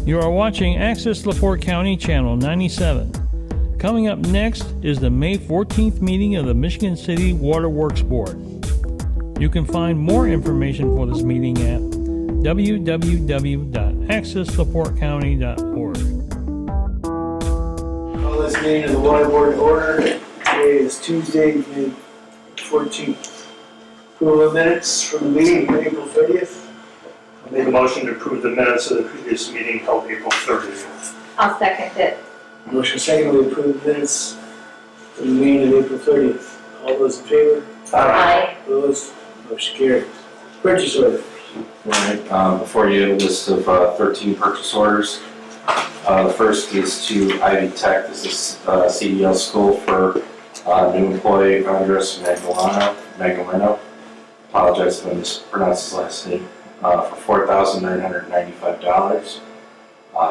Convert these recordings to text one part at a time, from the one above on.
You are watching Access LaPorte County Channel 97. Coming up next is the May 14th meeting of the Michigan City Water Works Board. You can find more information for this meeting at www.accesslaportecounty.org. Call this meeting of the Water Board to order. Today is Tuesday, May 14th. Approval of minutes from the meeting of April 30th. I'll make a motion to approve the minutes of the previous meeting held April 30th. I'll second it. Motion second to approve minutes from the meeting of April 30th. All those in favor? Aye. Opposed? Motion carries. Purchase order. Alright, before you, a list of 13 purchase orders. The first is to Ivy Tech. This is CDL school for new employee Andres Magdaleno. Apologize if I mispronounced his last name. For $4,995.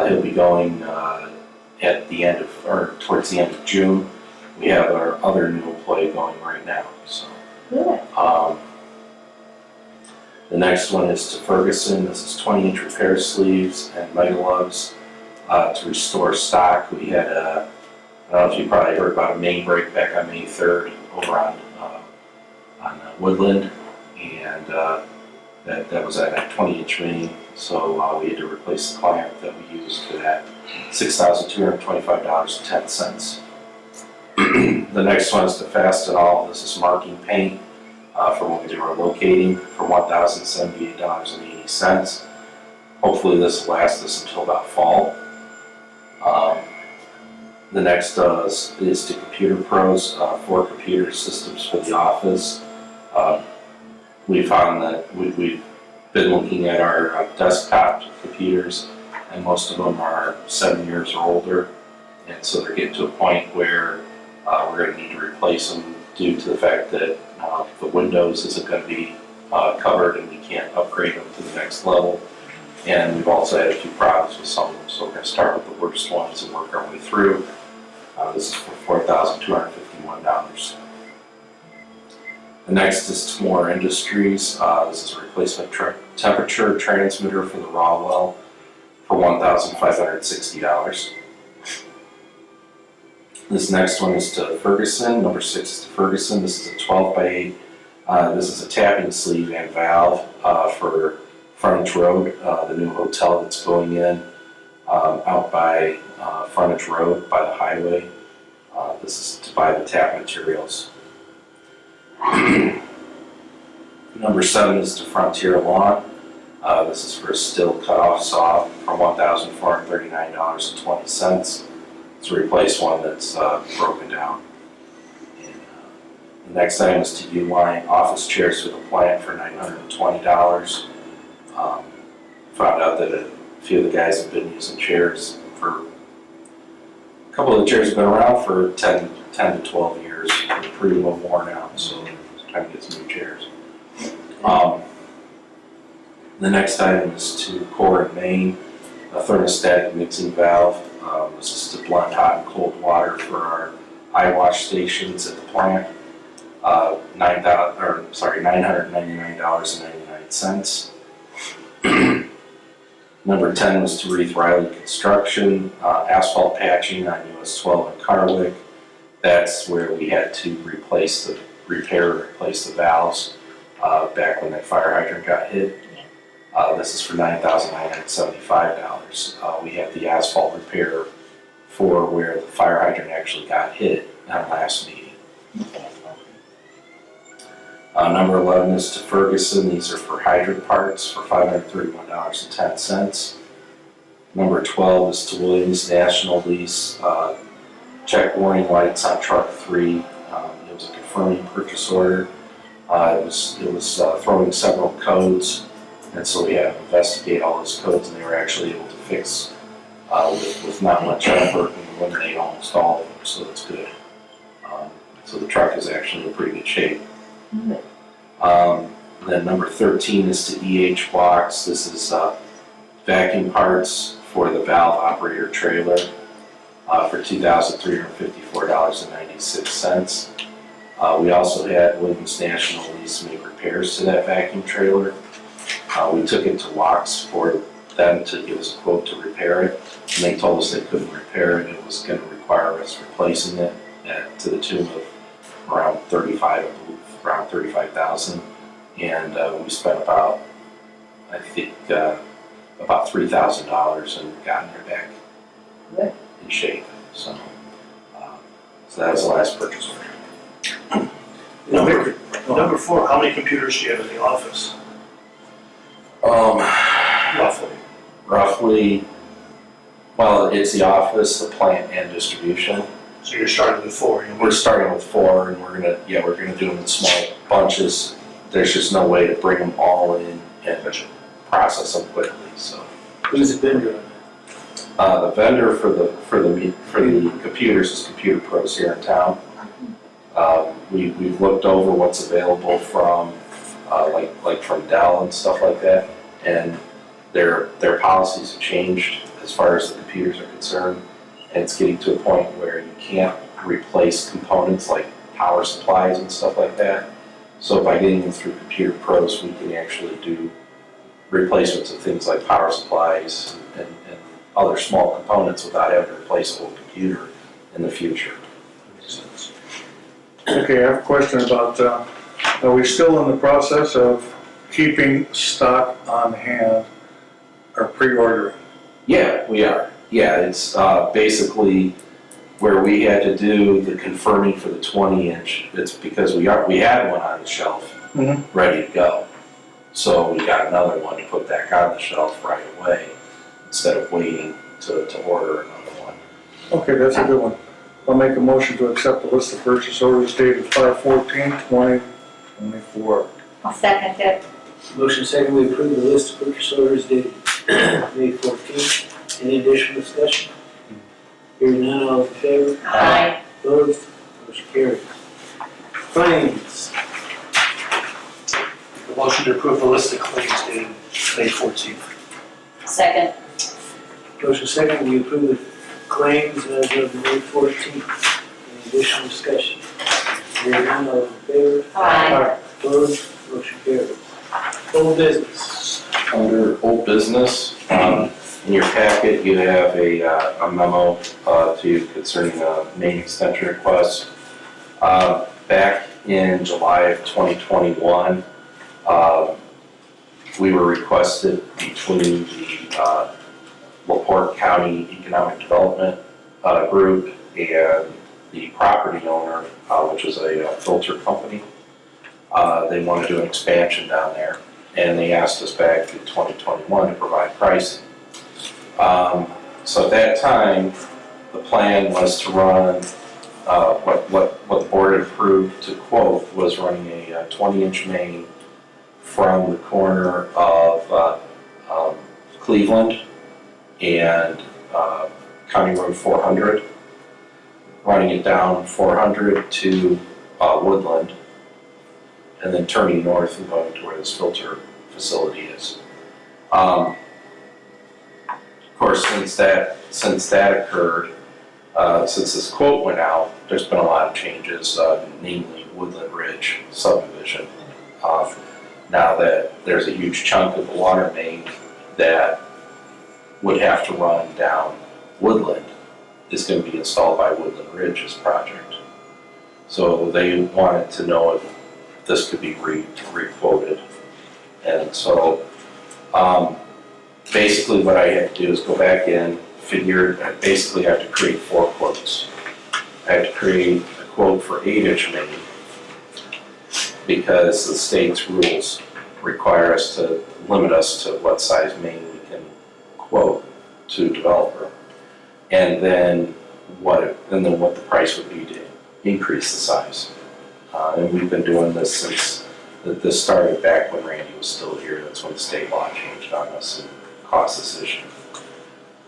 He'll be going at the end of, or towards the end of June. We have our other new employee going right now. So. Good. The next one is to Ferguson. This is 20-inch repair sleeves and mega lugs to restore stock. We had I don't know if you probably heard about a main break back on May 3rd over on Woodland, and that was at a 20-inch main. So we had to replace the clamp that we used for that. $6,225.10. The next one is to Fastenal. This is marking paint. For when we do our locating for $1,078.80. Hopefully this will last us until about fall. The next is to Computer Pros, 4 computer systems for the office. We found that we've been looking at our desktop computers, and most of them are 7 years or older, and so they're getting to a point where we're going to need to replace them due to the fact that the Windows isn't going to be covered and we can't upgrade them to the next level. And we've also had a few problems with some of them, so we're going to start with the worst ones and work our way through. This is for $4,251. The next is Tamora Industries. This is a replacement temperature transmitter for the Rawwell for $1,560. This next one is to Ferguson. Number 6 is to Ferguson. This is a 12x8. This is a tapping sleeve and valve for Frontage Road, the new hotel that's going in out by Frontage Road by the highway. This is to buy the tap materials. Number 7 is to Frontier Lawn. This is for a still cut-off saw for $1,439.20. To replace one that's broken down. And, the next item is to Uline office chairs for the plant for $920. Found out that a few of the guys have been using chairs for, a couple of the chairs have been around for 10 to 12 years. They're pretty well worn out, so it's time to get some new chairs. The next item is to Core and Main, a thermostatic mixing valve. This is to blend hot and cold water for our eye wash stations at the plant. $999.99. Number 10 was to Reith Riley Construction, asphalt patching on US 12 and Carwick. That's where we had to replace the valves back when that fire hydrant got hit. This is for $9,975. We have the asphalt repair for where the fire hydrant actually got hit in our last meeting. Number 11 is to Ferguson. These are for hydrant parts for $531.10. Number 12 is to Williams National Lease. Check warning lights on truck 3. It was a confirming purchase order. It was throwing several codes. And so we had to investigate all those codes, and they were actually able to fix with not much effort and eliminate almost all of them, so that's good. So the truck is actually in pretty good shape. Then number 13 is to EH Blocks. This is vacuum parts for the valve operator trailer for $2,354.96. We also had Williams National Lease make repairs to that vacuum trailer. We took it to Locks for them to give us a quote to repair it. And they told us they couldn't repair it. It was going to require us replacing it to the tune of around 35, I believe, around 35,000. And we spent about, I think, about $3,000 and gotten it back in shape. So that was the last purchase order. Number 4, how many computers do you have in the office? Roughly. Roughly, well, it's the office, the plant, and distribution. So you're starting with 4. We're starting with 4, and we're gonna do them in small bunches. There's just no way to bring them all in and process them quickly. So Who's the vendor on the vendor for the computers is Computer Pros here in town. We've looked over what's available from like from Dell and stuff like that, and their policies have changed as far as the computers are concerned, and it's getting to a point where you can't replace components like power supplies and stuff like that. So by getting them through Computer Pros, we can actually do replacements of things like power supplies and other small components without having to replace a whole computer in the future. Okay, I have a question about, are we still in the process of keeping stock on hand or pre-ordering? Yeah, we are. Yeah, it's basically where we had to do the confirming for the 20-inch. It's because we had one on the shelf ready to go. So we got another one to put back on the shelf right away instead of waiting to order another one. Okay, that's a good one. I'll make a motion to accept the list of purchase orders dated 5/14/2024. I'll second it. Motion second, we approve the list of purchase orders dated May 14th. Any additional discussion? Hearing none, all in favor? Aye. Opposed? Motion carries. Claims. The motion to approve the list of claims dated May 14th. Second. Motion second, we approve the claims as of May 14th. Any additional discussion? Hearing none, all in favor? Aye. Opposed? Motion carries. Old business. Under old business, in your packet, you have a memo to you concerning a main extension request. Back in July of 2021, we were requested between the LaPorte County Economic Development Group and the property owner, which is a filter company. They want to do an expansion down there, and they asked us back in 2021 to provide pricing. So at that time, the plan was to run, what the board approved to quote was running a 20-inch main from the corner of Cleveland and County Road 400, running it down 400 to Woodland, and then turning north and going to where this filter facility is. Of course, since that occurred, since this quote went out, there's been a lot of changes, namely Woodland Ridge subdivision. Now that there's a huge chunk of the water main that would have to run down Woodland is going to be installed by Woodland Ridge's project. So they wanted to know if this could be re-quoted. And so basically what I had to do is go back in, basically I have to create 4 quotes. I have to create a quote for 8-inch main because the state's rules require us to limit us to what size main we can quote to developer. And then what the price would be to increase the size. And we've been doing this since this started back when Randy was still here. That's when the state law changed on us and caused this issue.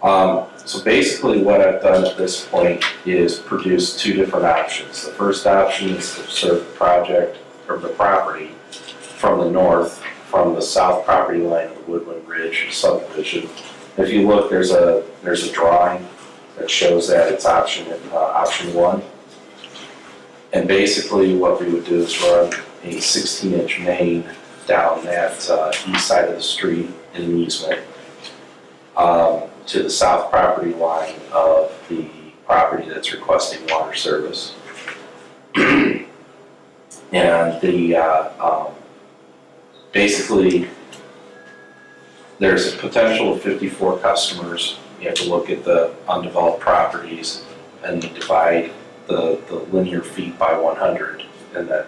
So basically what I've done at this point is produce 2 different options. The first option is to serve the project or the property from the north, from the south property line of the Woodland Ridge subdivision. If you look, there's a drawing that shows that it's option 1. And basically what we would do is run a 16-inch main down that east side of the street in an easement. to the south property line of the property that's requesting water service. And basically, there's a potential of 54 customers. You have to look at the undeveloped properties and divide the linear feet by 100, and that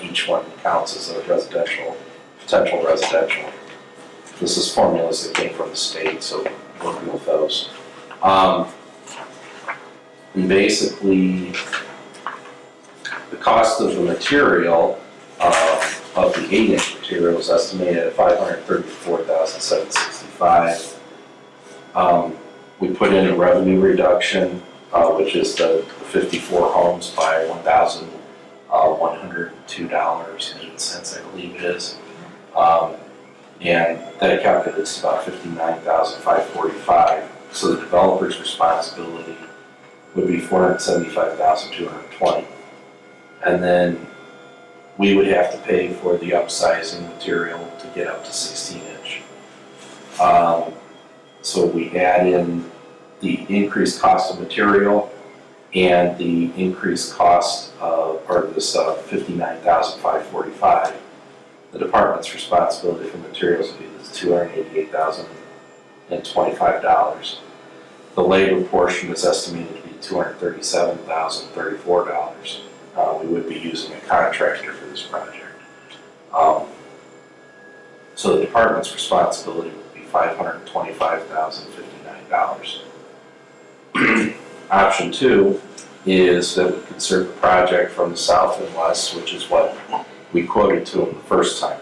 each one counts as a potential residential. This is formulas that came from the state, so working with those. And basically, the cost of the material, of the 8-inch material is estimated at $534,765. We put in a revenue reduction, which is the 54 homes by $1,102.08, I believe it is. And that calculates to about $59,545. So the developer's responsibility would be $475,220. And then we would have to pay for the upsizing material to get up to 16-inch. So we add in the increased cost of material and the increased cost of, or this $59,545. The department's responsibility for materials would be $288,025. The labor portion is estimated to be $237,034. We would be using a contractor for this project. So the department's responsibility would be $525,059. Option 2 is that we could serve the project from the south and west, which is what we quoted to them the first time.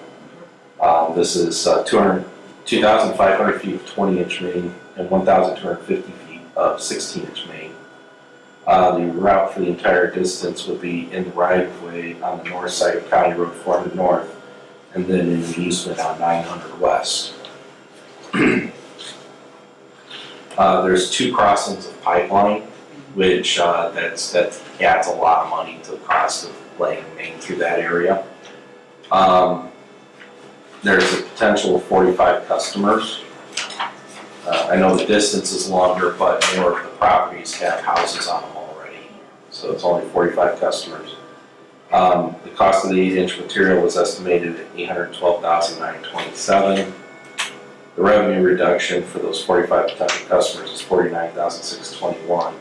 This is 2,500 feet of 20-inch main and 1,250 feet of 16-inch main. The route for the entire distance would be in the right-of-way on the north side of County Road 400 North, and then in the easement on 900 West. There's 2 crossings of pipeline, which that adds a lot of money to the cost of laying main through that area. There's a potential of 45 customers. I know the distance is longer, but more of the properties have houses on them already, so it's only 45 customers. The cost of the 8-inch material was estimated at $812,927. The revenue reduction for those 45 potential customers is $49,621,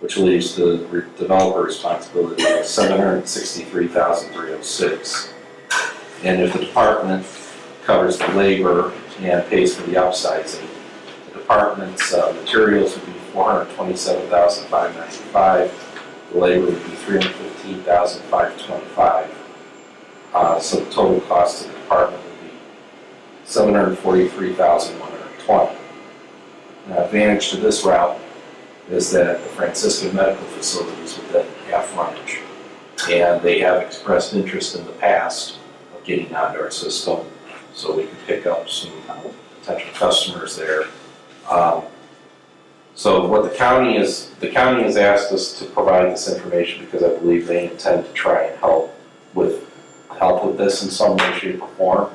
which leaves the developer responsibility of $763,306. And if the department covers the labor and pays for the upsizing, the department's materials would be $427,595. The labor would be $315,525. So the total cost to the department would be $743,120. The advantage to this route is that the Franciscan medical facilities would then have frontage, and they have expressed interest in the past of getting onto our system, so we can pick up some potential customers there. So what the county has asked us to provide this information because I believe they intend to try and help with this in some way, shape, or form.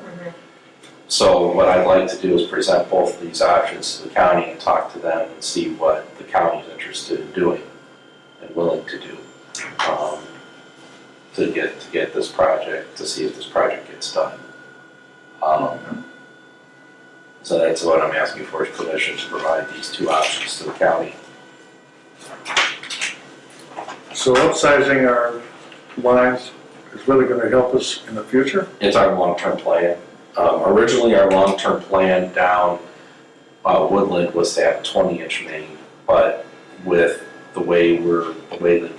So what I'd like to do is present both of these options to the county and talk to them and see what the county is interested in doing and willing to do to get this project, to see if this project gets done. So that's what I'm asking for, is permission to provide these 2 options to the county. So upsizing our lines is really gonna help us in the future? It's our long-term plan. Originally, our long-term plan down Woodland was to have a 20-inch main, but with the way the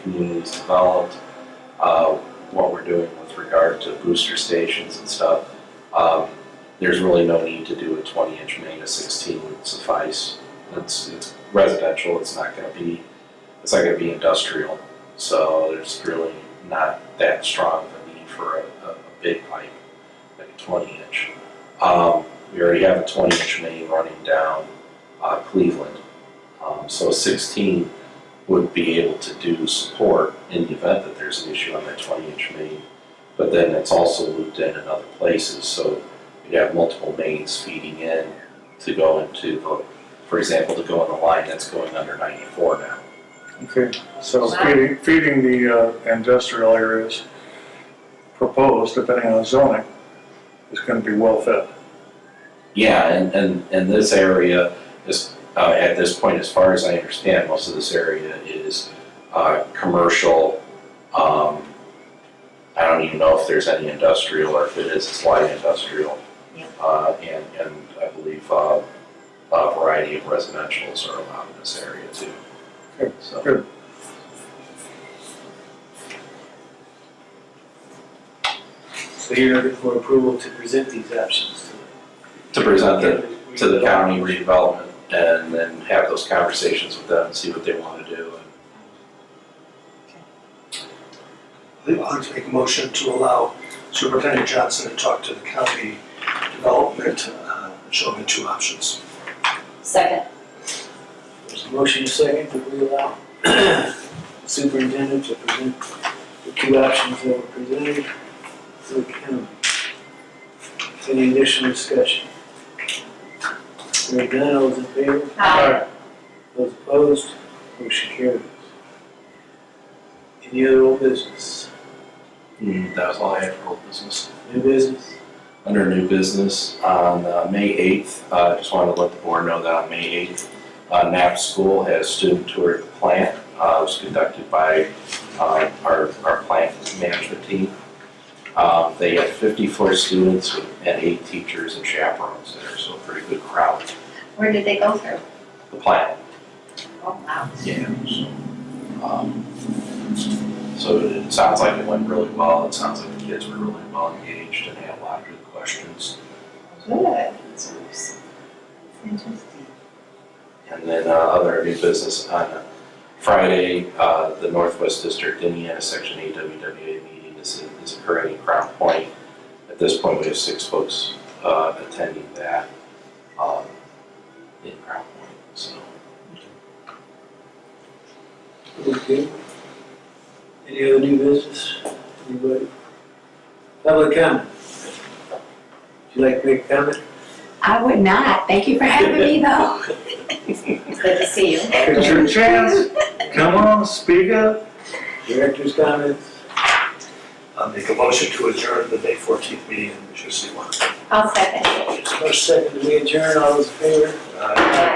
community's developed, what we're doing with regard to booster stations and stuff, there's really no need to do a 20-inch main. A 16 would suffice. It's residential. It's not going to be industrial. So there's really not that strong of a need for a big pipe like a 20-inch. We already have a 20-inch main running down Cleveland. So a 16 would be able to do support in the event that there's an issue on that 20-inch main. But then it's also looped in other places. So you'd have multiple mains feeding in to go into for example, to go on the line that's going under 94 now. Okay, so Wow. feeding the industrial areas proposed, depending on zoning, is gonna be well fed. Yeah, and this area is, at this point, as far as I understand, most of this area is commercial. I don't even know if there's any industrial, or if it is, it's light industrial. Yeah. And I believe a variety of residentials are allowed in this area too. Good, So, good. So you're looking for approval to present these options to present it to the county redevelopment and then have those conversations with them and see what they want to do. I'd like to make a motion to allow Superintendent Johnson to talk to the county development, show them the two options. Second. There's a motion and a second that we allow superintendent to present the two options that were presented to the county. Any additional discussion? Hearing none, all those in favor? Aye. Those opposed? Motion carries. Any other old business? That was all I had for old business. New business? Under new business, on May 8th, I just wanted to let the board know that on May 8th, Knapp School had a student tour of the plant. It was conducted by our plant management team. They had 54 students and 8 teachers and chaperones there, so a pretty good crowd. Where did they go through? The plant. Oh, wow. Yeah. So it sounds like it went really well. It sounds like the kids were really well engaged and had a lot of good questions. Good. That's interesting. And then other new business on Friday, the Northwest District Indiana Section 8 WWA meeting is occurring in Crown Point. At this point, we have 6 folks attending that in Crown Point. So Okay. Any other new business? Anybody? Public comment? Would you like to make a comment? I would not. Thank you for having me, though. It's good to see you. It's your chance. Come on, speak up. Director's comments? I'll make a motion to adjourn the May 14th meeting in Michigan City. I'll second it. First, second, we adjourn, all those in favor? Aye.